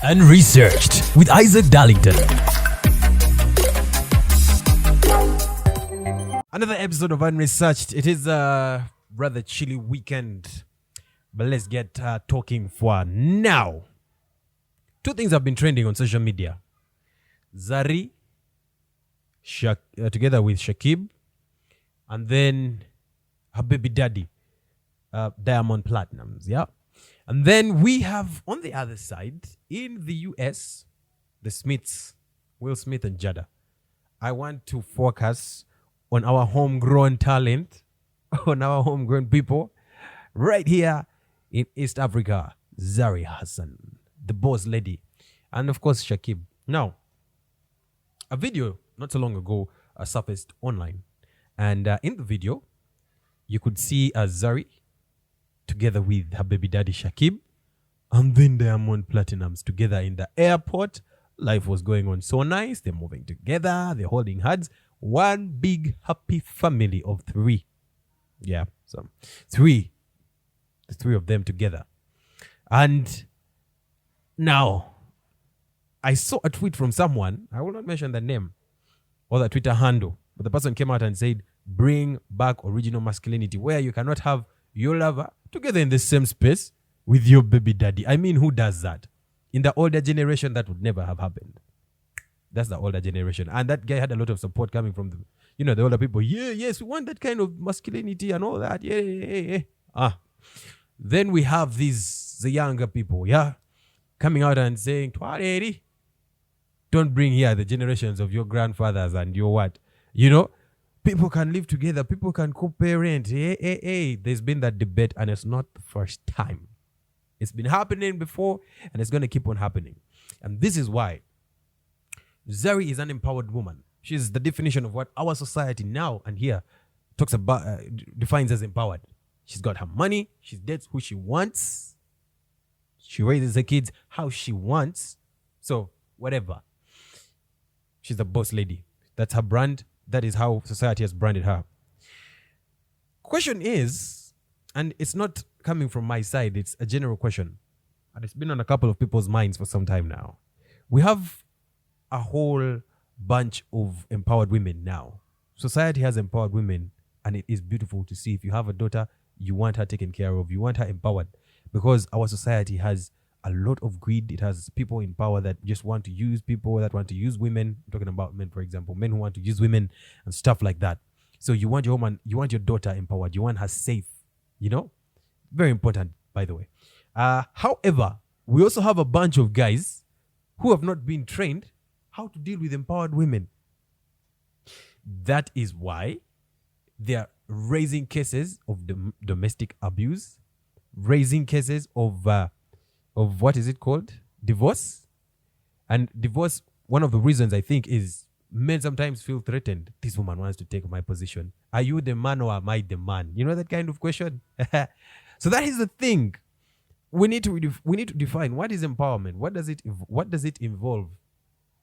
and researched with Isaac Darlington. Another episode of Unresearched. It is a rather chilly weekend, but let's get talking for now. Two things have been trending on social media. Zari together with Shakib, and then her baby daddy, Diamond Platnumz, yeah? And then we have, on the other side, in the US, the Smiths, Will Smith and Jada. I want to focus on our homegrown talent, on our homegrown people, right here in East Africa. Zari Hassan, the boss lady, and of course Shakib. Now, a video not so long ago surfaced online, and in the video, you could see Zari together with her baby daddy Shakib, and then Diamond Platnumz together in the airport. Life was going on so nice. They're moving together. They're holding hands. One big happy family of three. Yeah, so three. The three of them together. And now, I saw a tweet from someone. I will not mention the name or the Twitter handle, but the person came out and said, bring back original masculinity, where you cannot have your lover together in the same space with your baby daddy. I mean, who does that? In the older generation, that would never have happened. That's the older generation. And that guy had a lot of support coming from the older people. Yeah, yes, we want that kind of masculinity and all that. Yeah. Then we have the younger people, yeah, coming out and saying, don't bring here the generations of your grandfathers and your what. People can live together. People can co-parent. Hey. There's been that debate, and it's not the first time. It's been happening before, and it's going to keep on happening. And this is why Zari is an empowered woman. She's the definition of what our society now and here talks about, defines as empowered. She's got her money. She dates who she wants. She raises her kids how she wants. So, whatever. She's the boss lady. That's her brand. That is how society has branded her. Question is, and it's not coming from my side, it's a general question, and it's been on a couple of people's minds for some time now. We have a whole bunch of empowered women now. Society has empowered women, and it is beautiful to see. If you have a daughter, you want her taken care of, you want her empowered, because our society has a lot of greed. It has people in power that just want to use people, that want to use women. I'm talking about men, for example, men who want to use women and stuff like that. So you want your woman, you want your daughter empowered, you want her safe, Very important, by the way. However, we also have a bunch of guys who have not been trained how to deal with empowered women. That is why they are raising cases of domestic abuse, raising cases of what is it called? Divorce. And divorce, one of the reasons I think is men sometimes feel threatened. This woman wants to take my position. Are you the man or am I the man? You know that kind of question? So that is the thing. We need to define what is empowerment. What does it involve?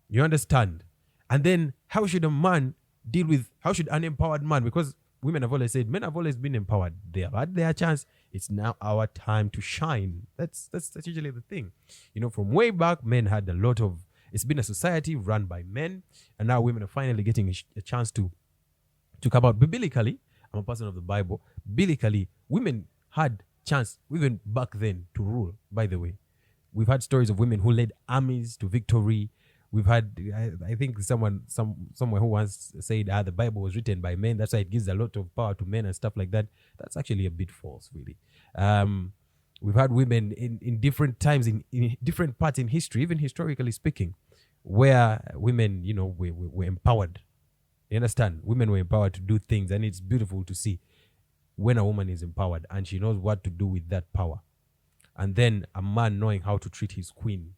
You understand? And then how should an empowered man, because women have always said, men have always been empowered. They have had their chance. It's now our time to shine. That's usually the thing. From way back, men had a lot of, it's been a society run by men, and now women are finally getting a chance to come out. Biblically, I'm a person of the Bible. Biblically, women had chance even back then to rule, by the way. We've had stories of women who led armies to victory. We've had, I think somewhere who once said the Bible was written by men. That's why it gives a lot of power to men and stuff like that. That's actually a bit false, really. We've had women in different times, in different parts in history, even historically speaking, where women, were empowered. You understand? Women were empowered to do things, and it's beautiful to see when a woman is empowered and she knows what to do with that power. And then a man knowing how to treat his queen.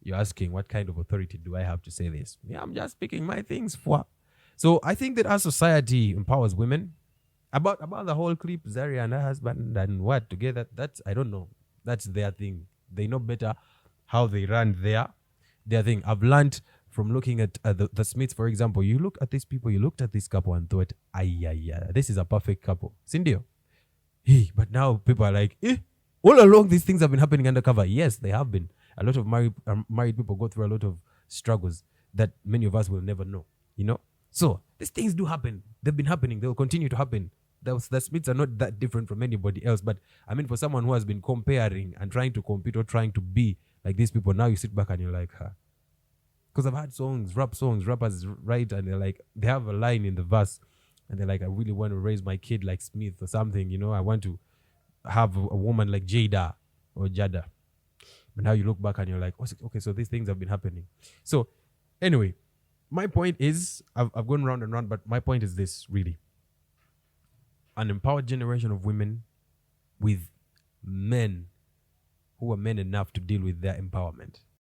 You're asking, what kind of authority do I have to say this? Yeah, I'm just speaking my things for. So I think that our society empowers women. About the whole clip, Zari and her husband and what together, that's, I don't know. That's their thing. They know better how they run their thing. I've learned from looking at the Smiths, for example. You look at these people, you looked at this couple and thought, this is a perfect couple. Sindio? Hey, but now people are like, all along these things have been happening undercover. Yes, they have been. A lot of married people go through a lot of struggles that many of us will never know, you know? So these things do happen. They've been happening. They'll continue to happen. The Smiths are not that different from anybody else. But I mean, for someone who has been comparing and trying to compete or trying to be like these people, now you sit back and you're like, huh. Because I've had rappers write, and they're like, they have a line in the verse, and they're like, I really want to raise my kid like Smith or something, you know, I want to have a woman like Jada or Jada. But now you look back and you're like, okay, so these things have been happening. So anyway, my point is, I've gone round and round, but my point is this, really. An empowered generation of women with men who are men enough to deal with their empowerment.